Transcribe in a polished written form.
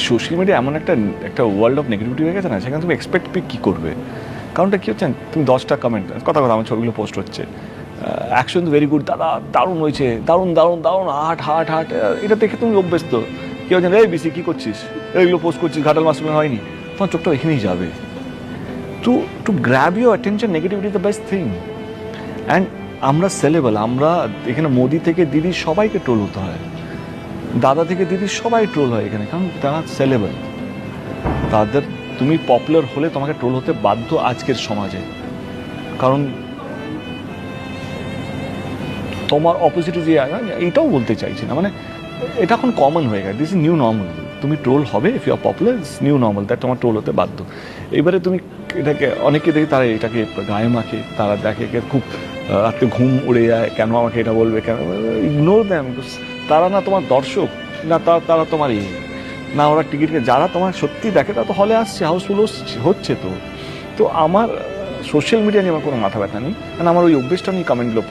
Social media এমন একটা একটা ওয়ার্ল্ড অফ নেগেটিভিটি হয়ে গেছে না, সেখানে তুমি এক্সপেক্ট কী করবে? কারণটা কী হচ্ছে, তুমি 10টা কমেন্ট, কথা আমার ছবিগুলো পোস্ট হচ্ছে, অ্যাকশন ভেরি গুড, দাদা দারুণ হয়েছে, দারুণ দারুণ দারুণ, হাট হাট হাট, এটা দেখে তুমি অভ্যস্ত। কেউ জানে এই বিসি কী করছিস, এইগুলো পোস্ট করছিস, ঘাটাল মাস্টার হয়নি, তোমার চোখটা এখানেই যাবে। Two grab your attention, negativity is the best thing. And আমরা সেলেবল, আমরা এখানে মোদি থেকে দিদি সবাইকে ট্রোল হতে হয়, দাদা থেকে দিদি সবাই ট্রোল হয় এখানে, কারণ তারা সেলেবল। তাদের, তুমি পপুলার হলে তোমাকে ট্রোল হতে বাধ্য আজকের সমাজে, কারণ তোমার অপোজিটে যে, এইটাও বলতে চাইছি না, মানে এটা এখন কমন হয়ে গেছে, দিস ইজ নিউ নর্মাল। তুমি ট্রোল হবে, if you are popular, it's new normal, তাই তোমার ট্রোল হতে বাধ্য। এবারে তুমি এটাকে, অনেকে দেখি তারা এটাকে গায়ে মাখে, তারা দেখে খুব রাত্রে ঘুম উড়ে যায়, কেন আমাকে এটা বলবে, কেন, ইগনোর দ্যাম। তারা না তোমার দর্শক, না তারা তোমার না ওরা টিকিটকে, যারা তোমার সত্যি দেখে তারা তো হলে আসছে, হাউসফুল হচ্ছে। তো আমার সোশ্যাল মিডিয়া নিয়ে আমার কোনো মাথা ব্যথা নেই, কারণ আমার ওই অভ্যেসটা নিয়ে কমেন্টগুলো